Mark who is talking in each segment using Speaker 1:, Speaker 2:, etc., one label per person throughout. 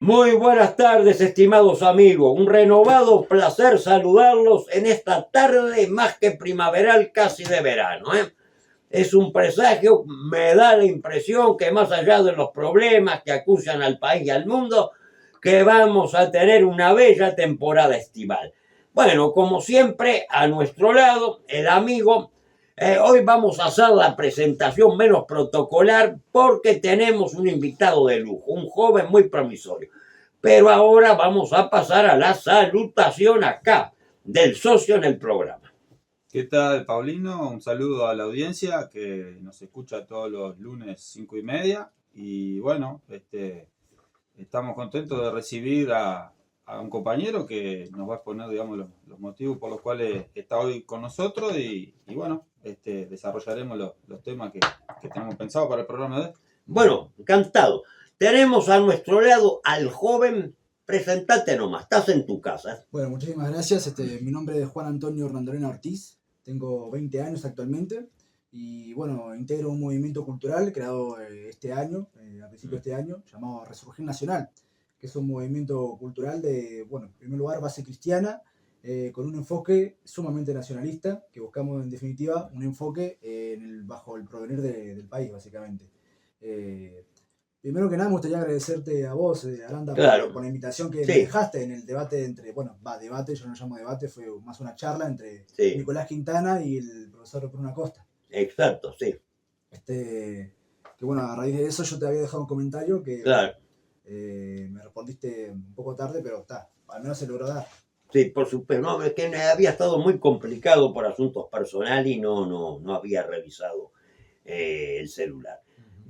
Speaker 1: Muy buenas tardes, estimados amigos. Un renovado placer saludarlos en esta tarde más que primaveral, casi de verano. Es un presagio, me da la impresión que más allá de los problemas que acusan al país y al mundo, que vamos a tener una bella temporada estival. Bueno, como siempre, a nuestro lado, el amigo. Hoy vamos a hacer la presentación menos protocolar porque tenemos un invitado de lujo, un joven muy promisorio. Pero ahora vamos a pasar a la salutación acá del socio en el programa.
Speaker 2: ¿Qué tal, Paulino? Un saludo a la audiencia que nos escucha todos los lunes 5:30. Y bueno, estamos contentos de recibir a un compañero que nos va a exponer, digamos, los motivos por los cuales está hoy con nosotros y bueno, desarrollaremos los temas que tenemos pensado para el programa de hoy.
Speaker 1: Bueno, encantado. Tenemos a nuestro lado al joven. Presentate nomás, estás en tu casa.
Speaker 3: Bueno, muchísimas gracias. Mi nombre es Juan Antonio Randolena Ortiz, tengo 20 años actualmente y bueno, integro un movimiento cultural creado este año, a principios de este año, llamado Resurgir Nacional, que es un movimiento cultural de, bueno, en primer lugar, base cristiana, con un enfoque sumamente nacionalista, que buscamos en definitiva un enfoque bajo el porvenir del país, básicamente. Primero que nada, me gustaría agradecerte a vos, Aranda,
Speaker 1: Claro.
Speaker 3: por la invitación que
Speaker 1: Sí.
Speaker 3: me dejaste en el debate entre, bueno, debate, yo no lo llamo debate, fue más una charla entre
Speaker 1: Sí.
Speaker 3: Nicolás Quintana y el profesor Bruno Acosta.
Speaker 1: Exacto, sí.
Speaker 3: Que bueno, a raíz de eso yo te había dejado un comentario que
Speaker 1: Claro.
Speaker 3: Me respondiste un poco tarde, pero está, al menos se logró dar.
Speaker 1: Sí, por supuesto. No, es que había estado muy complicado por asuntos personales y no había revisado el celular.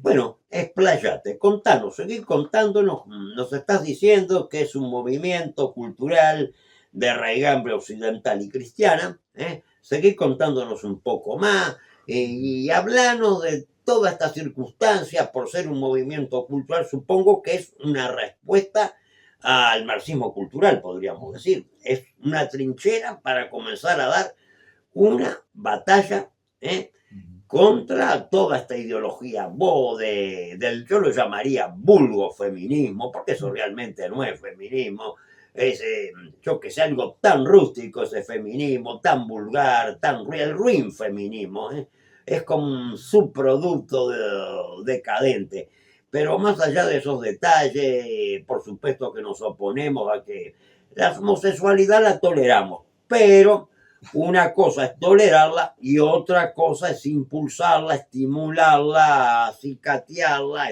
Speaker 1: Bueno, expláyate, contanos, seguir contándonos. Nos estás diciendo que es un movimiento cultural de raigambre occidental y cristiana. Seguir contándonos un poco más y hablanos de toda esta circunstancia por ser un movimiento cultural. Supongo que es una respuesta al marxismo cultural, podríamos decir. Es una trinchera para comenzar a dar una batalla contra toda esta ideología del, yo lo llamaría vulgo feminismo, porque eso realmente no es feminismo, es, yo que sé, algo tan rústico ese feminismo, tan vulgar, el ruin feminismo, es como un subproducto decadente. Pero más allá de esos detalles, por supuesto que nos oponemos a que la homosexualidad la toleramos, pero una cosa es tolerarla y otra cosa es impulsarla, estimularla, acicatearla,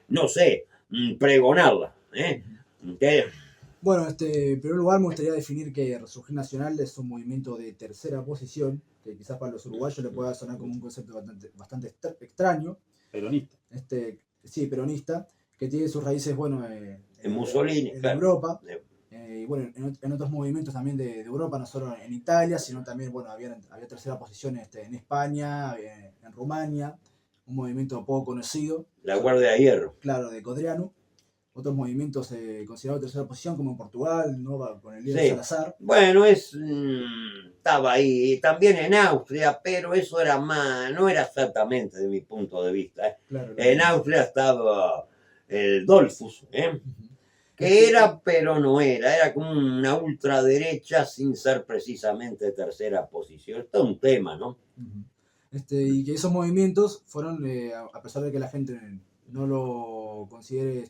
Speaker 1: no sé, pregonarla.
Speaker 3: Bueno, en primer lugar me gustaría definir que Resurgir Nacional es un movimiento de tercera posición, que quizás para los uruguayos le pueda sonar como un concepto bastante extraño.
Speaker 2: Peronista.
Speaker 3: Sí, peronista, que tiene sus raíces, bueno,
Speaker 1: en Mussolini,
Speaker 3: en
Speaker 1: claro.
Speaker 3: Europa. Y bueno, en otros movimientos también de Europa, no solo en Italia, sino también, bueno, había tercera posición en España, en Rumania, un movimiento poco conocido.
Speaker 1: La Guardia de Hierro.
Speaker 3: Claro, de Codreanu. Otros movimientos considerados tercera posición, como en Portugal, ¿no? Con el líder Salazar.
Speaker 1: Bueno, estaba ahí, también en Austria, pero eso era más, no era exactamente de mi punto de vista. Claro, en Austria estaba el Dollfuss, que era, pero no era como una ultraderecha sin ser precisamente tercera posición. Esto es un tema, ¿no?
Speaker 3: Y que esos movimientos fueron, a pesar de que la gente no lo considere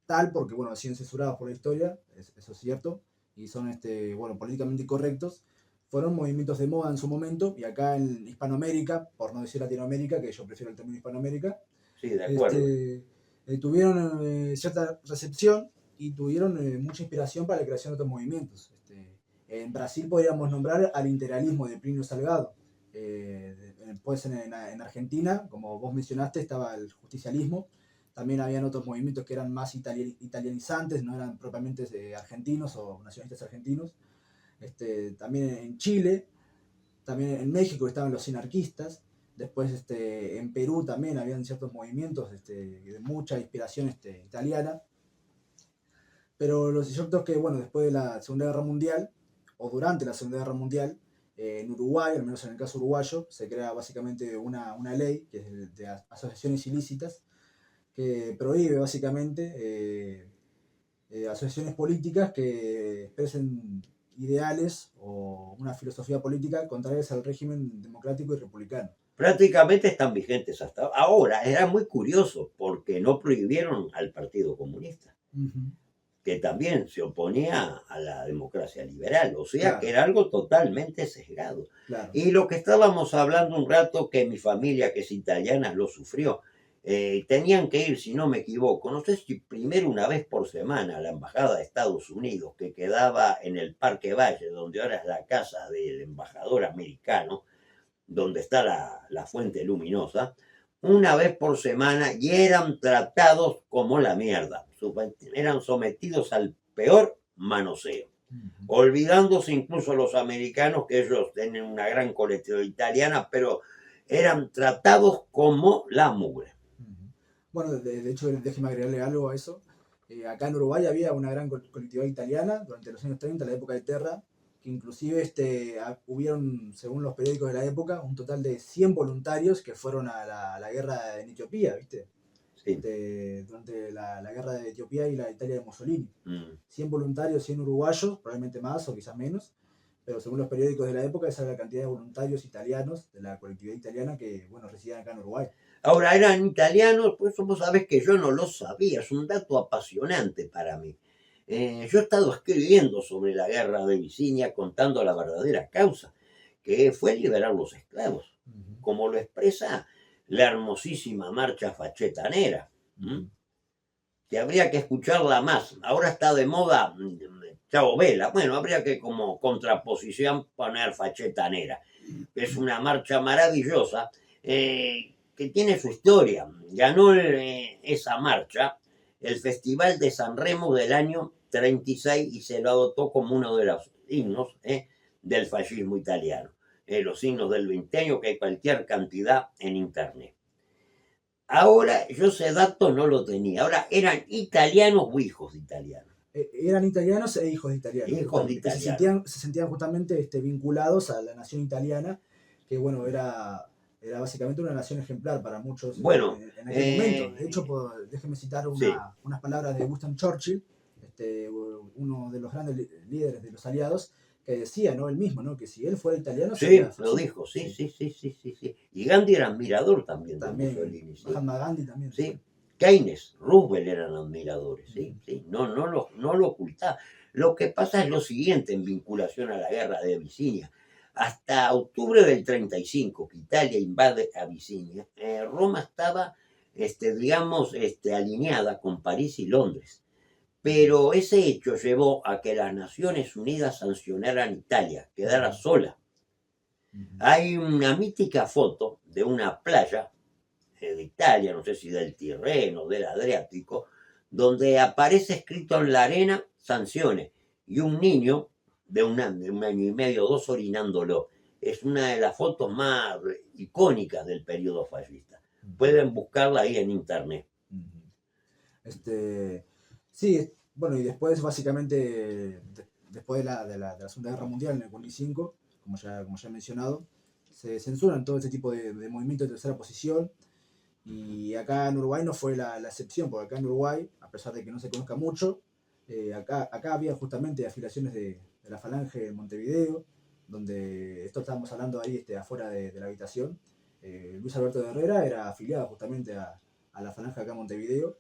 Speaker 3: tal, porque bueno, han sido censurados por la historia, eso es cierto, y son bueno, políticamente incorrectos, fueron movimientos de moda en su momento, y acá en Hispanoamérica, por no decir Latinoamérica, que yo prefiero el término Hispanoamérica,
Speaker 1: sí, de acuerdo.
Speaker 3: Tuvieron cierta recepción y tuvieron mucha inspiración para la creación de otros movimientos. En Brasil podríamos nombrar al integralismo de Plinio Salgado. Pues en Argentina, como vos mencionaste, estaba el justicialismo. También habían otros movimientos que eran más italianizantes, no eran propiamente argentinos o nacionalistas argentinos. También en Chile, también en México estaban los sinarquistas. Después en Perú también habían ciertos movimientos de mucha inspiración italiana. Pero lo cierto es que, bueno, después de la Segunda Guerra Mundial, o durante la Segunda Guerra Mundial, en Uruguay, al menos en el caso uruguayo, se crea básicamente una ley que es de asociaciones ilícitas, que prohíbe básicamente asociaciones políticas que expresen ideales o una filosofía política contrarias al régimen democrático y republicano.
Speaker 1: Prácticamente están vigentes hasta ahora. Era muy curioso porque no prohibieron al Partido Comunista, que también se oponía a la democracia liberal, o sea,
Speaker 3: Claro.
Speaker 1: que era algo totalmente sesgado.
Speaker 3: Claro.
Speaker 1: Y lo que estábamos hablando un rato, que mi familia, que es italiana, lo sufrió. Tenían que ir, si no me equivoco, no sé si primero una vez por semana a la Embajada de Estados Unidos, que quedaba en el Parque Valle, donde ahora es la casa del embajador americano, donde está la fuente luminosa, una vez por semana, y eran tratados como la mierda. Eran sometidos al peor manoseo, olvidándose incluso los americanos, que ellos tienen una gran colectividad italiana, pero eran tratados como la mugre.
Speaker 3: Bueno, de hecho, déjeme agregarle algo a eso. Acá en Uruguay había una gran colectividad italiana durante los años 30, la época de Terra, que inclusive hubieron, según los periódicos de la época, un total de 100 voluntarios que fueron a la guerra en Etiopía, ¿viste?
Speaker 1: Sí.
Speaker 3: Durante la guerra de Etiopía y la Italia de Mussolini. 100
Speaker 1: Mm.
Speaker 3: voluntarios, 100 uruguayos, probablemente más o quizás menos, pero según los periódicos de la época, esa era la cantidad de voluntarios italianos de la colectividad italiana que, bueno, residían acá en Uruguay.
Speaker 1: Ahora, eran italianos, pues vos sabés que yo no lo sabía, es un dato apasionante para mí. Yo he estado escribiendo sobre la guerra de Bicinia, contando la verdadera causa, que fue liberar los esclavos, como lo expresa la hermosísima marcha fachetanera, que habría que escucharla más. Ahora está de moda Chao Vela. Bueno, habría que como contraposición poner fachetanera. Es una marcha maravillosa que tiene su historia. Ganó esa marcha el Festival de San Remo del año 36 y se lo adoptó como uno de los himnos del fascismo italiano. Los himnos del veinteño, que hay cualquier cantidad en internet. Ahora, yo ese dato no lo tenía. Ahora, ¿eran italianos o hijos de italianos?
Speaker 3: Eran italianos e hijos de italianos.
Speaker 1: Hijos de italianos.
Speaker 3: Se sentían justamente vinculados a la nación italiana, que bueno, era básicamente una nación ejemplar para muchos
Speaker 1: Bueno,
Speaker 3: en aquel momento. De hecho, déjeme citar
Speaker 1: sí.
Speaker 3: unas palabras de Winston Churchill, uno de los grandes líderes de los aliados, que decía, ¿no? Él mismo, ¿no? Que si él fuera italiano...
Speaker 1: Sí, lo dijo, sí. Y Gandhi era admirador también de Mussolini. ¿Sí?
Speaker 3: Mahatma Gandhi también.
Speaker 1: Sí. Keynes, Roosevelt eran admiradores, ¿sí? No lo ocultaba. Lo que pasa es lo siguiente en vinculación a la guerra de Abisinia. Hasta octubre del 35, que Italia invade Abisinia, Roma estaba, alineada con París y Londres. Pero ese hecho llevó a que las Naciones Unidas sancionaran Italia, quedara sola. Hay una mítica foto de una playa de Italia, no sé si del Tirreno, del Adriático, donde aparece escrito en la arena sanciones y un niño de un año y medio, 2 orinándolo. Es una de las fotos más icónicas del periodo fascista. Pueden buscarla ahí en internet.
Speaker 3: Sí, bueno, y después básicamente, después de la Segunda Guerra Mundial, en el 45, como ya he mencionado, se censuran todo este tipo de movimientos de tercera posición. Y acá en Uruguay no fue la excepción, porque acá en Uruguay, a pesar de que no se conozca mucho, acá había justamente afiliaciones de la Falange de Montevideo, donde esto estábamos hablando ahí afuera de la habitación. Luis Alberto de Herrera era afiliado justamente a la Falange acá en Montevideo,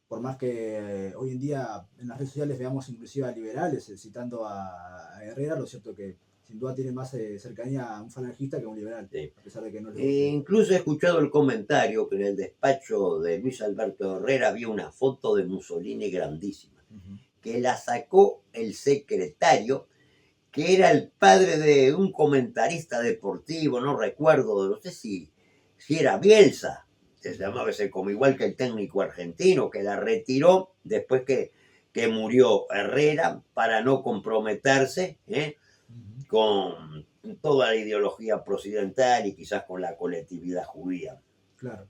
Speaker 3: por más que hoy en día en las redes sociales veamos inclusive a liberales citando a Herrera, lo cierto que sin duda tiene más cercanía a un falangista que a un liberal,
Speaker 1: sí.
Speaker 3: A pesar de que no
Speaker 1: incluso he escuchado el comentario que en el despacho de Luis Alberto Herrera había una foto de Mussolini grandísima, que la sacó el secretario, que era el padre de un comentarista deportivo, no recuerdo, no sé si era Bielsa, se llamaba ese, como igual que el técnico argentino, que la retiró después que murió Herrera para no comprometerse con toda la ideología prooccidental y quizás con la colectividad judía.
Speaker 3: Claro.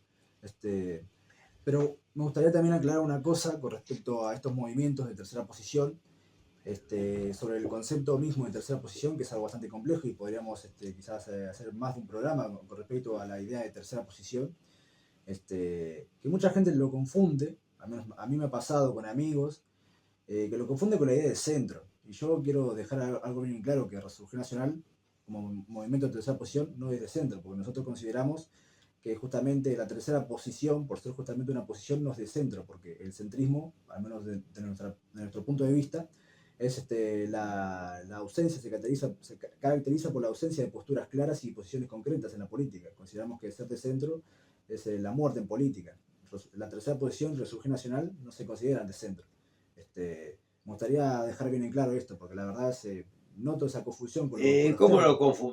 Speaker 3: Pero me gustaría también aclarar una cosa con respecto a estos movimientos de tercera posición, sobre el concepto mismo de tercera posición, que es algo bastante complejo y podríamos quizás hacer más de un programa con respecto a la idea de tercera posición. que mucha gente lo confunde, al menos a mí me ha pasado con amigos, que lo confunde con la idea de centro. Y yo quiero dejar algo bien claro, que Resurgir Nacional, como movimiento de tercera posición, no es de centro, porque nosotros consideramos que justamente la tercera posición, por ser justamente una posición, no es de centro, porque el centrismo, al menos de nuestro punto de vista, es la ausencia, se caracteriza por la ausencia de posturas claras y posiciones concretas en la política. Consideramos que ser de centro es la muerte en política. La tercera posición, Resurgir Nacional, no se considera de centro. Me gustaría dejar bien en claro esto, porque la verdad noto esa confusión con los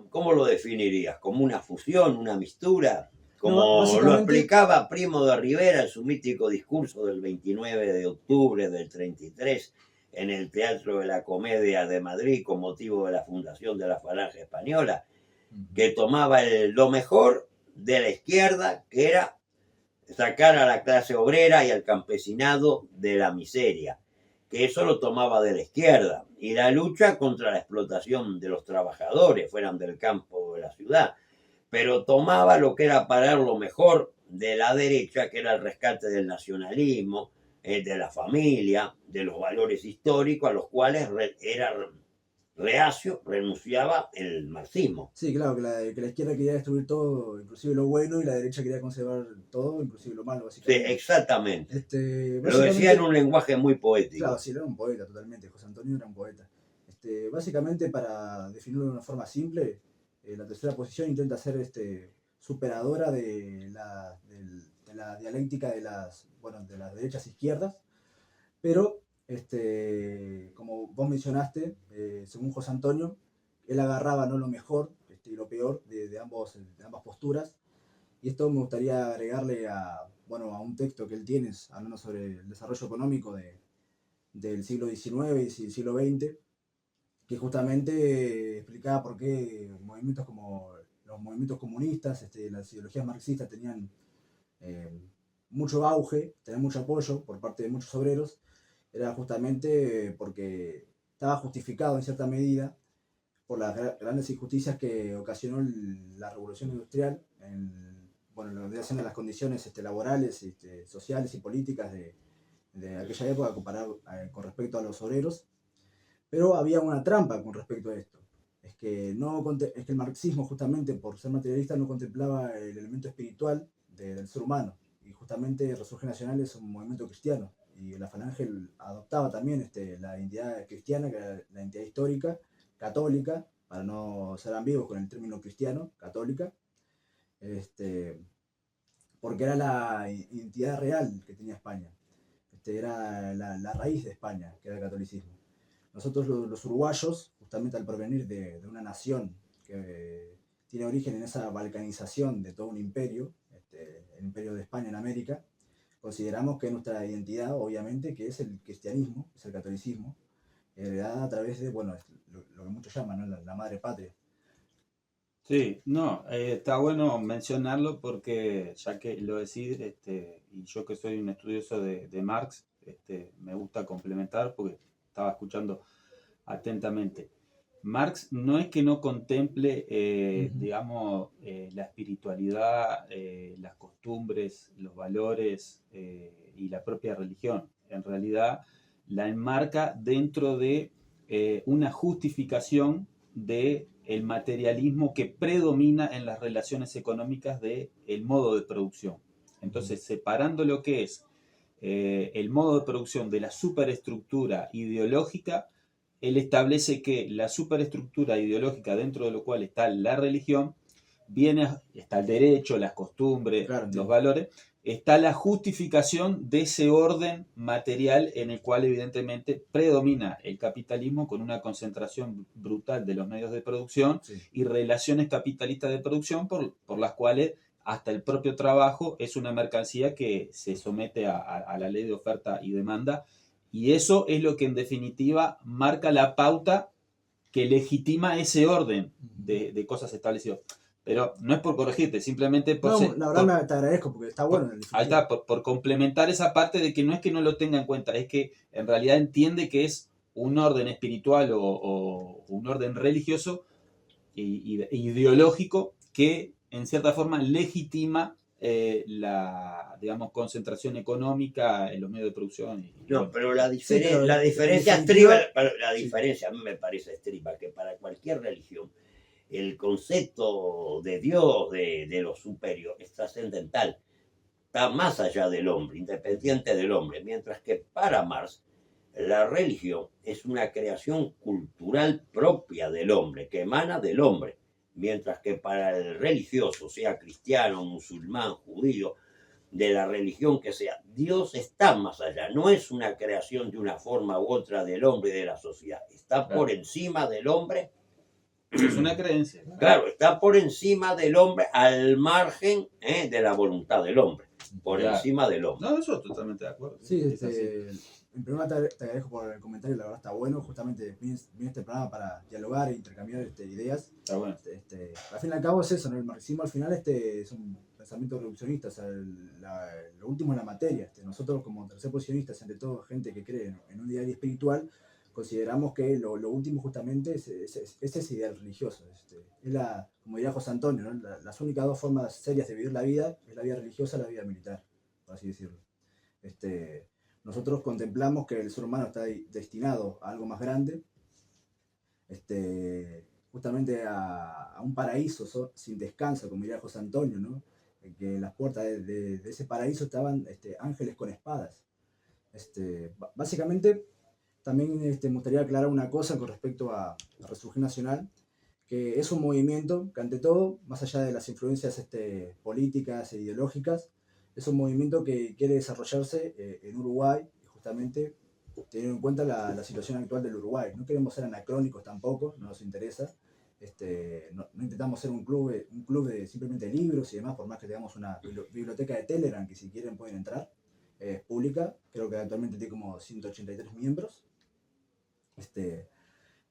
Speaker 1: ¿Cómo lo definirías? ¿Como una fusión, una mistura?
Speaker 3: No,
Speaker 1: Como lo explicaba Primo de Rivera en su mítico discurso del 29 de octubre del 33 en el Teatro de la Comedia de Madrid con motivo de la fundación de la Falange Española, que tomaba lo mejor de la izquierda, que era sacar a la clase obrera y al campesinado de la miseria, que eso lo tomaba de la izquierda, y la lucha contra la explotación de los trabajadores, fueran del campo o de la ciudad, pero tomaba lo que era para él lo mejor de la derecha, que era el rescate del nacionalismo, de la familia, de los valores históricos a los cuales era reacio, renunciaba el marxismo.
Speaker 3: Sí, claro, que la izquierda quería destruir todo, inclusive lo bueno, y la derecha quería conservar todo, inclusive lo malo, básicamente.
Speaker 1: Sí, exactamente.
Speaker 3: Básicamente,
Speaker 1: lo decía en un lenguaje muy poético.
Speaker 3: Claro, sí, era un poeta totalmente, José Antonio era un poeta. Básicamente, para definirlo de una forma simple, la tercera posición intenta ser superadora de la dialéctica de las derechas e izquierdas, pero como vos mencionaste, según José Antonio, él agarraba no lo mejor y lo peor de ambas posturas, y esto me gustaría agregarle a un texto que él tiene, hablando sobre el desarrollo económico del siglo XIX y siglo XX, que justamente explicaba por qué movimientos como los movimientos comunistas, las ideologías marxistas tenían mucho auge, tenían mucho apoyo por parte de muchos obreros. Era justamente porque estaba justificado en cierta medida por las grandes injusticias que ocasionó la revolución industrial lo que vendría siendo las condiciones laborales, sociales y políticas de aquella época comparado con respecto a los obreros. Pero había una trampa con respecto a esto. Es que el marxismo, justamente por ser materialista, no contemplaba el elemento espiritual del ser humano. Y justamente Resurgir Nacional es un movimiento cristiano. Y la Falange adoptaba también la identidad cristiana, que era la identidad histórica, católica, para no ser ambiguos con el término cristiano, católica, porque era la identidad real que tenía España. Era la raíz de España, que era el catolicismo. Nosotros los uruguayos, justamente al provenir de una nación que tiene origen en esa balcanización de todo un imperio, el imperio de España en América, consideramos que nuestra identidad, obviamente, que es el cristianismo, es el catolicismo, heredada a través de, lo que muchos llaman, ¿no? la madre patria.
Speaker 2: Sí, no, está bueno mencionarlo porque ya que lo decís, y yo que soy un estudioso de Marx, me gusta complementar porque estaba escuchando atentamente. Marx no es que no contemple, digamos, la espiritualidad, las costumbres, los valores y la propia religión. En realidad la enmarca dentro de una justificación del materialismo que predomina en las relaciones económicas del modo de producción. Entonces, separando lo que es el modo de producción de la superestructura ideológica, él establece que la superestructura ideológica dentro de lo cual está la religión, está el derecho, las costumbres, claro, los valores, está la justificación de ese orden material en el cual evidentemente predomina el capitalismo con una concentración brutal de los medios de producción, sí, y relaciones capitalistas de producción por las cuales hasta el propio trabajo es una mercancía que se somete a la ley de oferta y demanda, y eso es lo que en definitiva marca la pauta que legitima ese orden de cosas establecidas. Pero no es por corregirte, simplemente por...
Speaker 3: No, la verdad te agradezco porque está bueno.
Speaker 2: Ahí está, por complementar esa parte de que no es que no lo tenga en cuenta, es que en realidad entiende que es un orden espiritual o un orden religioso e ideológico que en cierta forma legitima la, digamos, concentración económica en los medios de producción.
Speaker 1: No, pero la
Speaker 3: pero
Speaker 1: diferencia
Speaker 3: en definitiva,
Speaker 1: estriba, la
Speaker 3: sí.
Speaker 1: diferencia a mí me parece estriba, que para cualquier religión el concepto de Dios, de lo superior, es trascendental, está más allá del hombre, independiente del hombre, mientras que para Marx la religión es una creación cultural propia del hombre, que emana del hombre, mientras que para el religioso, sea cristiano, musulmán, judío, de la religión que sea, Dios está más allá, no es una creación de una forma u otra del hombre y de la sociedad, está por encima del hombre.
Speaker 2: Es una creencia.
Speaker 1: Claro, está por encima del hombre, al margen de la voluntad del hombre, por encima del hombre.
Speaker 2: No, eso totalmente de acuerdo.
Speaker 3: Sí, en primer lugar te agradezco por el comentario, la verdad está bueno, justamente viene este programa para dialogar e intercambiar ideas.
Speaker 2: Está bueno.
Speaker 3: Al fin y al cabo es eso, ¿no? El marxismo al final es un pensamiento reduccionista, o sea, lo último es la materia. Nosotros como tercer posicionistas, entre todo gente que cree en un ideal espiritual, consideramos que lo último justamente es ese ideal religioso. Es como diría José Antonio, ¿no? Las únicas dos formas serias de vivir la vida es la vida religiosa y la vida militar, por así decirlo. Nosotros contemplamos que el ser humano está destinado a algo más grande, justamente a un paraíso sin descanso, como diría José Antonio, ¿no? Que en las puertas de ese paraíso estaban ángeles con espadas. Básicamente, también me gustaría aclarar una cosa con respecto a Resurgir Nacional, que es un movimiento que ante todo, más allá de las influencias políticas e ideológicas, es un movimiento que quiere desarrollarse en Uruguay, justamente teniendo en cuenta la situación actual del Uruguay. No queremos ser anacrónicos tampoco, no nos interesa. No intentamos ser un club de simplemente libros y demás, por más que tengamos una biblioteca de Telegram, que si quieren pueden entrar, pública, creo que actualmente tiene como 183 miembros.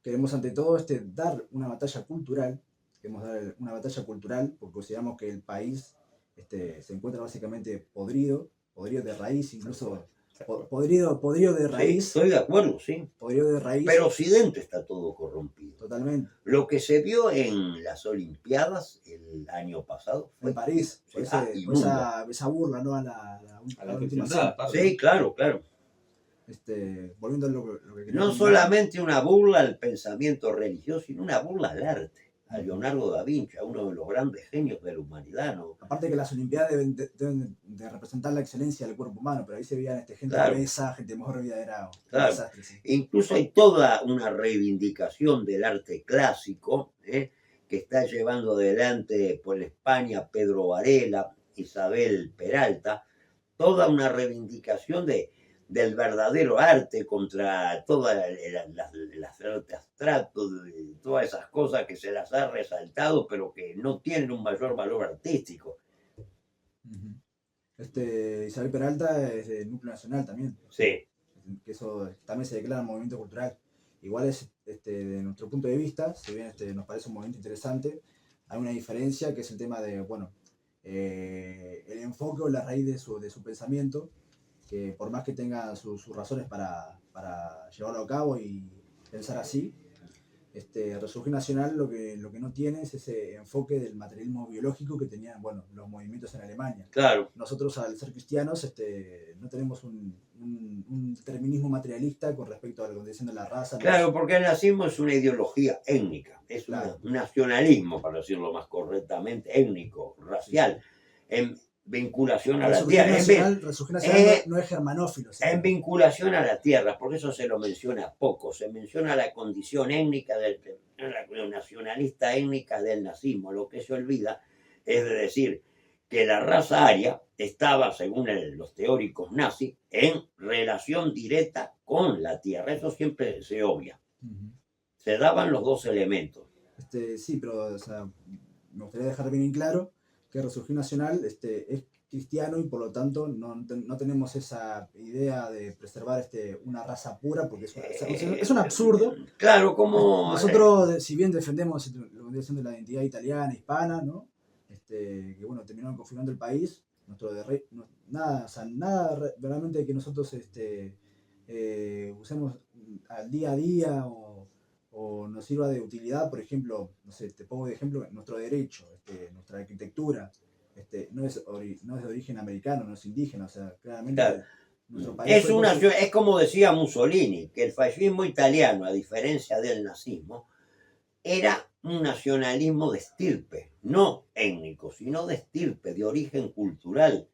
Speaker 3: Queremos ante todo dar una batalla cultural, porque consideramos que el país se encuentra básicamente podrido de raíz, incluso podrido de raíz.
Speaker 1: Sí, estoy de acuerdo, sí.
Speaker 3: Podrido de raíz.
Speaker 1: Pero Occidente está todo corrompido.
Speaker 3: Totalmente.
Speaker 1: Lo que se vio en las Olimpiadas el año pasado
Speaker 3: fue en París, por esa burla, ¿no? a la última.
Speaker 1: Sí, claro.
Speaker 3: Volviendo a lo que
Speaker 1: no solamente una burla al pensamiento religioso, sino una burla al arte, a Leonardo da Vinci, a uno de los grandes genios de la humanidad, ¿no?
Speaker 3: Aparte que las Olimpiadas deben de representar la excelencia del cuerpo humano, pero ahí se veían gente obesa, gente mórbida, era un desastre. Sí.
Speaker 1: Incluso hay toda una reivindicación del arte clásico, que está llevando adelante por España Pedro Varela, Isabel Peralta, toda una reivindicación del verdadero arte contra todas las arte abstracto, todas esas cosas que se las ha resaltado, pero que no tienen un mayor valor artístico.
Speaker 3: Isabel Peralta es del Núcleo Nacional también.
Speaker 1: Sí.
Speaker 3: Que eso también se declara movimiento cultural. Igual es, de nuestro punto de vista, si bien nos parece un movimiento interesante, hay una diferencia que es el tema de, el enfoque o la raíz de su pensamiento, que por más que tenga sus razones para llevarlo a cabo y pensar así, Resurgir Nacional lo que no tiene es ese enfoque del materialismo biológico que tenían los movimientos en Alemania.
Speaker 1: Claro.
Speaker 3: Nosotros, al ser cristianos, no tenemos un determinismo materialista con respecto a la condición de la raza.
Speaker 1: Claro, porque el nazismo es una ideología étnica, es un nacionalismo, para decirlo más correctamente, étnico, racial. Sí. Vinculación a la tierra.
Speaker 3: Resurgir Nacional no es germanófilo.
Speaker 1: En vinculación a la tierra, porque eso se lo menciona poco. Se menciona la condición étnica la nacionalista étnica del nazismo. Lo que se olvida es de decir que la raza aria estaba, según los teóricos nazis, en relación directa con la tierra. Eso siempre se obvia. Se daban los dos elementos.
Speaker 3: Sí, pero me gustaría dejar bien en claro que Resurgir Nacional es cristiano y por lo tanto no tenemos esa idea de preservar una raza pura, porque es un absurdo.
Speaker 1: Claro, como
Speaker 3: nosotros, si bien defendemos lo que viene siendo la identidad italiana, hispana, ¿no? Que terminaron configurando el país, nada realmente que nosotros usemos al día a día o nos sirva de utilidad. Por ejemplo, no sé, te pongo de ejemplo nuestro derecho, nuestra arquitectura, no es de origen americano, no es indígena, o sea, claramente
Speaker 1: Claro.
Speaker 3: nuestro país
Speaker 1: Es como decía Mussolini, que el fascismo italiano, a diferencia del nazismo, era un nacionalismo de estirpe, no étnico, sino de estirpe, de origen cultural.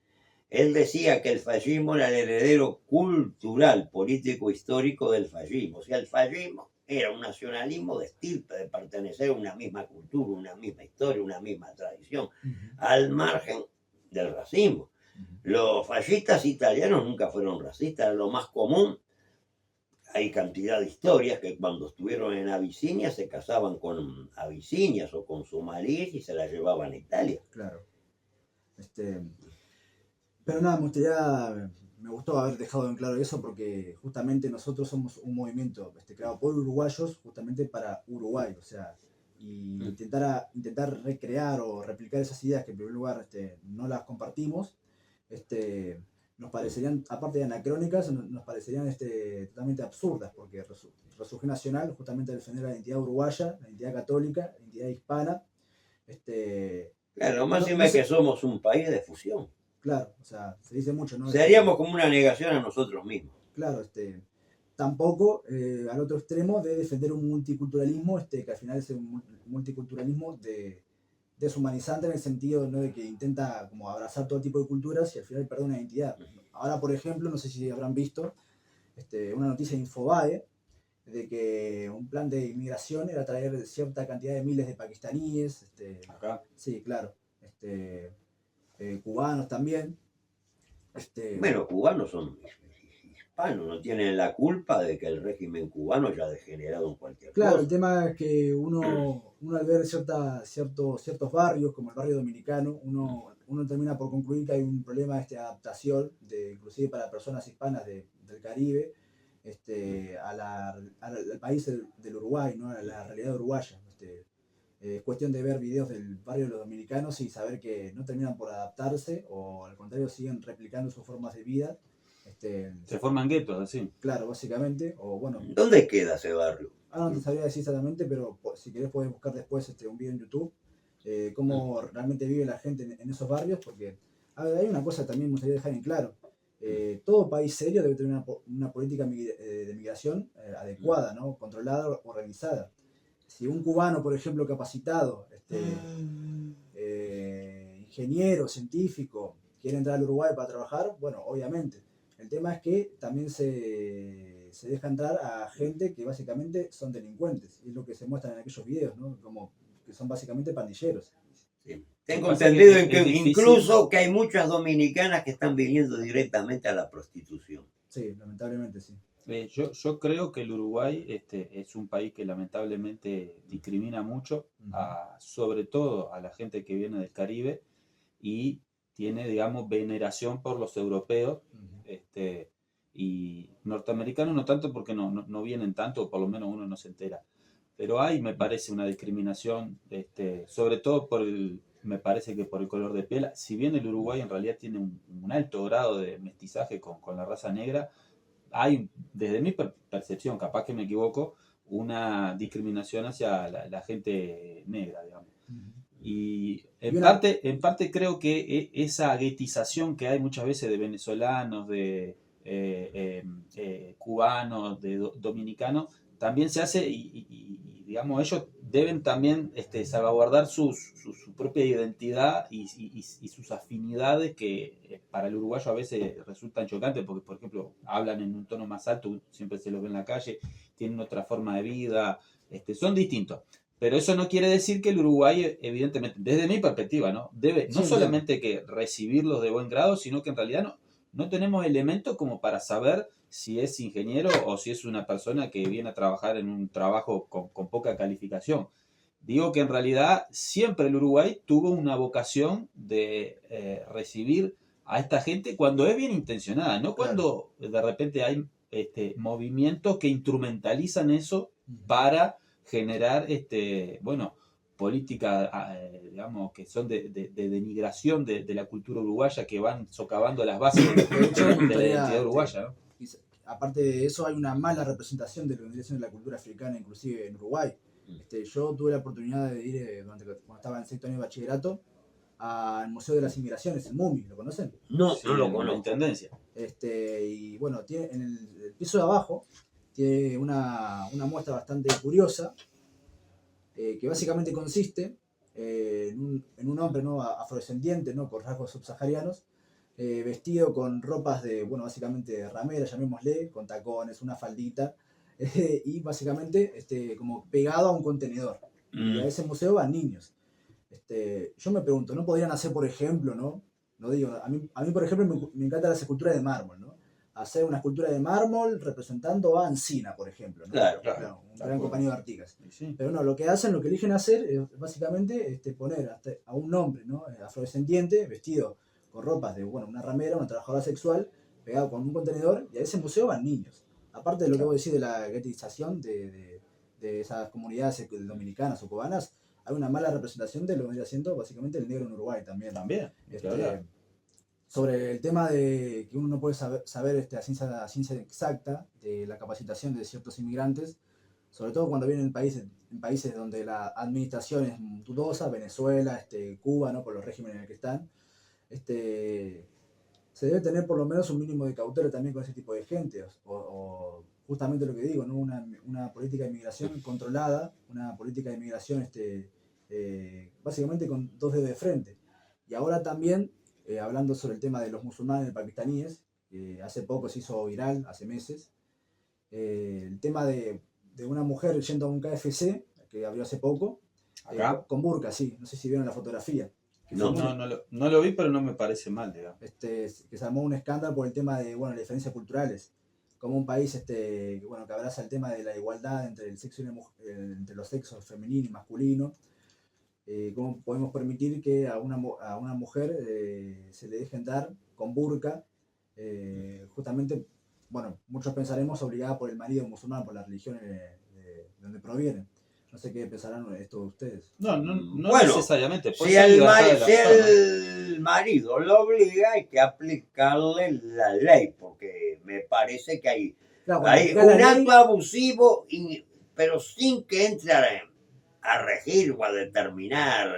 Speaker 1: Él decía que el fascismo era el heredero cultural, político, histórico del fascismo. O sea, el fascismo era un nacionalismo de estirpe, de pertenecer a una misma cultura, una misma historia, una misma tradición, al margen del racismo. Los fascistas italianos nunca fueron racistas, era lo más común. Hay cantidad de historias que cuando estuvieron en Abisinia se casaban con abisinias o con somalíes y se las llevaban a Italia.
Speaker 3: Claro. Pero nada, me gustó haber dejado en claro eso porque justamente nosotros somos un movimiento creado por uruguayos justamente para Uruguay, o sea, y intentar recrear o replicar esas ideas que en primer lugar no las compartimos, nos parecerían, aparte de anacrónicas, nos parecerían totalmente absurdas, porque Resurgir Nacional justamente defender la identidad uruguaya, la identidad católica, la identidad hispana.
Speaker 1: Claro, lo más es que somos un país de fusión.
Speaker 3: Claro, o sea, se dice mucho, ¿no?
Speaker 1: Seríamos como una negación a nosotros mismos.
Speaker 3: Claro, tampoco al otro extremo de defender un multiculturalismo, que al final es un multiculturalismo deshumanizante en el sentido, ¿no?, de que intenta como abrazar todo tipo de culturas y al final pierde una identidad. Ahora, por ejemplo, no sé si habrán visto una noticia de Infobae de que un plan de inmigración era traer cierta cantidad de miles de pakistaníes.
Speaker 2: Acá.
Speaker 3: Sí, claro. Cubanos también.
Speaker 1: Bueno, cubanos son hispanos, no tienen la culpa de que el régimen cubano haya degenerado en cualquier
Speaker 3: Claro,
Speaker 1: cosa.
Speaker 3: el tema es que uno al ver ciertos barrios, como el barrio dominicano, uno termina por concluir que hay un problema de adaptación, inclusive para personas hispanas del Caribe, al país del Uruguay, ¿no?, a la realidad uruguaya. Es cuestión de ver videos del barrio de los dominicanos y saber que no terminan por adaptarse o al contrario siguen replicando sus formas de vida.
Speaker 2: Se forman guetos, así.
Speaker 3: Claro, básicamente. O bueno,
Speaker 1: ¿Dónde queda ese barrio?
Speaker 3: ahora no te sabría decir exactamente, pero si querés puedes buscar después un video en YouTube, cómo realmente vive la gente en esos barrios, porque a ver, hay una cosa que también me gustaría dejar en claro. Todo país serio debe tener una política de migración adecuada, ¿no?, controlada, organizada. Si un cubano, por ejemplo, capacitado, ingeniero, científico, quiere entrar al Uruguay para trabajar, bueno, obviamente. El tema es que también se deja entrar a gente que básicamente son delincuentes, y es lo que se muestra en aquellos videos, ¿no?, como que son básicamente pandilleros.
Speaker 1: Sí. Tengo entendido incluso que hay muchas dominicanas que están viniendo directamente a la prostitución.
Speaker 3: Sí, lamentablemente sí.
Speaker 2: Yo creo que el Uruguay es un país que lamentablemente discrimina mucho, sobre todo a la gente que viene del Caribe y tiene, digamos, veneración por los europeos, y norteamericanos no tanto porque no vienen tanto, o por lo menos uno no se entera. Pero hay, me parece, una discriminación, sobre todo me parece que por el color de piel. Si bien el Uruguay en realidad tiene un alto grado de mestizaje con la raza negra, hay, desde mi percepción, capaz que me equivoco, una discriminación hacia la gente negra, digamos. Y en parte creo que esa guetización que hay muchas veces de venezolanos, de cubanos, de dominicanos, también se hace y digamos, ellos deben también salvaguardar su propia identidad y sus afinidades que para el uruguayo a veces resultan chocantes porque, por ejemplo, hablan en un tono más alto, siempre se los ve en la calle, tienen otra forma de vida, son distintos. Pero eso no quiere decir que el Uruguay, evidentemente, desde mi perspectiva, ¿no?, debe no solamente que recibirlos de buen grado, sino que en realidad no tenemos elementos como para saber si es ingeniero o si es una persona que viene a trabajar en un trabajo con poca calificación. Digo que en realidad siempre el Uruguay tuvo una vocación de recibir a esta gente cuando es bien intencionada, no cuando de repente hay movimientos que instrumentalizan eso para generar políticas, digamos, que son de denigración de la cultura uruguaya, que van socavando las bases de la identidad uruguaya, ¿no?
Speaker 3: Aparte de eso, hay una mala representación de lo que vendría siendo la cultura africana, inclusive en Uruguay. Yo tuve la oportunidad de ir cuando estaba en sexto año de bachillerato al Museo de las Inmigraciones, el MUMI, ¿lo conocen?
Speaker 1: No,
Speaker 2: Sí,
Speaker 1: no lo
Speaker 2: en la
Speaker 1: conozco.
Speaker 2: intendencia.
Speaker 3: Y bueno, tiene, en el piso de abajo tiene una muestra bastante curiosa, que básicamente consiste en un hombre, ¿no?, afrodescendiente, ¿no?, con rasgos subsaharianos, vestido con ropas de, bueno, básicamente ramera, llamémosle, con tacones, una faldita, y básicamente como pegado a un contenedor. Y a ese museo van niños. Yo me pregunto, ¿no podrían hacer, por ejemplo, no digo, a mí por ejemplo, me encanta la escultura de mármol, ¿no? Hacer una escultura de mármol representando a Ancina, por ejemplo, ¿no?
Speaker 1: Claro.
Speaker 3: Un gran compañero de Artigas.
Speaker 2: Sí.
Speaker 3: Pero no, lo que eligen hacer es básicamente poner a un hombre, ¿no?, afrodescendiente, vestido con ropas de, bueno, una ramera, una trabajadora sexual, pegado con un contenedor, y a ese museo van niños. Aparte de lo que vos decís de la guetización de esas comunidades dominicanas o cubanas, hay una mala representación de lo que viene siendo básicamente el negro en Uruguay también.
Speaker 2: También. Claro.
Speaker 3: Sobre el tema de que uno no puede saber a ciencia exacta de la capacitación de ciertos inmigrantes, sobre todo cuando vienen en países donde la administración es dudosa, Venezuela, Cuba, ¿no?, por los regímenes en el que están, se debe tener por lo menos un mínimo de cautela también con ese tipo de gente, o justamente lo que digo, ¿no?, una política de inmigración controlada, una política de inmigración básicamente con dos dedos de frente. Y ahora también, hablando sobre el tema de los musulmanes pakistaníes, hace poco se hizo viral, hace meses, el tema de una mujer yendo a un KFC, que abrió hace poco, con burka, sí, no sé si vieron la fotografía.
Speaker 2: No lo vi, pero no me parece mal, digamos.
Speaker 3: Que se armó un escándalo por el tema de, bueno, las diferencias culturales. Como un país que abraza el tema de la igualdad entre el sexo y entre los sexos femenino y masculino. ¿Cómo podemos permitir que a una mujer se le dejen dar con burka? Justamente, bueno, muchos pensaremos obligada por el marido musulmán, por la religión de donde provienen. No sé qué pensarán esto ustedes.
Speaker 2: No
Speaker 1: bueno,
Speaker 2: necesariamente.
Speaker 1: Si el marido lo obliga, hay que aplicarle la ley, porque me parece que hay un acto abusivo, pero sin que entre a regir o a determinar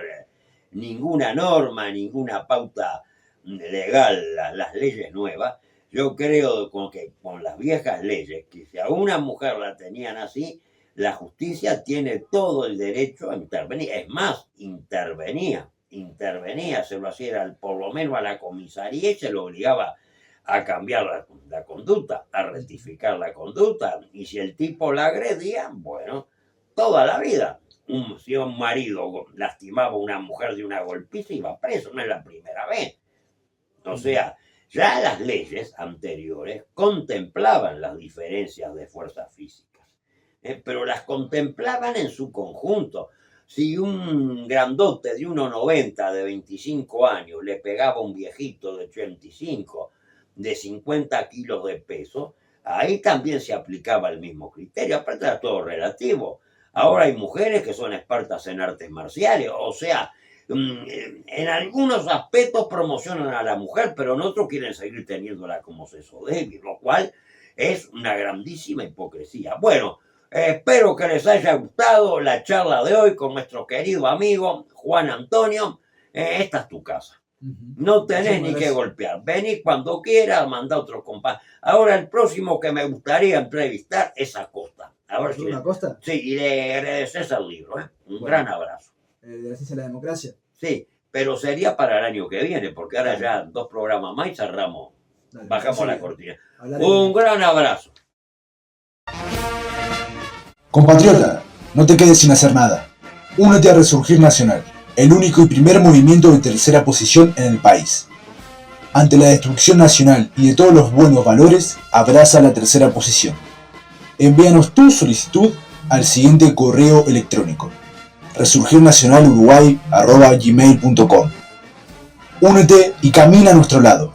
Speaker 1: ninguna norma, ninguna pauta legal, las leyes nuevas. Yo creo que con las viejas leyes, que si a una mujer la tenían así, la justicia tiene todo el derecho a intervenir. Es más, intervenía, se lo hacía por lo menos a la comisaría y se lo obligaba a cambiar la conducta, a rectificar la conducta. Y si el tipo la agredía, bueno, toda la vida. Si un marido lastimaba a una mujer de una golpiza, iba preso, no es la primera vez. O sea, ya las leyes anteriores contemplaban las diferencias de fuerzas físicas. Pero las contemplaban en su conjunto. Si un grandote de 1,90 de 25 años le pegaba a un viejito de 85 de 50 kilos de peso, ahí también se aplicaba el mismo criterio. Aparte era todo relativo. Ahora hay mujeres que son expertas en artes marciales, o sea, en algunos aspectos promocionan a la mujer, pero en otros quieren seguir teniéndola como sexo débil, lo cual es una grandísima hipocresía. Bueno, espero que les haya gustado la charla de hoy con nuestro querido amigo Juan Antonio. Esta es tu casa. No tenés ni que golpear. Vení cuando quieras, manda otro compadre. Ahora el próximo que me gustaría entrevistar es Acosta. A ver si
Speaker 3: Acosta.
Speaker 1: Sí, y le agradeces al libro. Un gran abrazo.
Speaker 3: De la ciencia de la democracia.
Speaker 1: Sí, pero sería para el año que viene, porque ahora ya 2 programas más y cerramos. Bajamos la cortina. Un gran abrazo.
Speaker 4: Compatriota, no te quedes sin hacer nada. Únete a Resurgir Nacional, el único y primer movimiento de tercera posición en el país. Ante la destrucción nacional y de todos los buenos valores, abraza la tercera posición. Envíanos tu solicitud al siguiente correo electrónico: resurgirnacionaluruguay@gmail.com. Únete y camina a nuestro lado.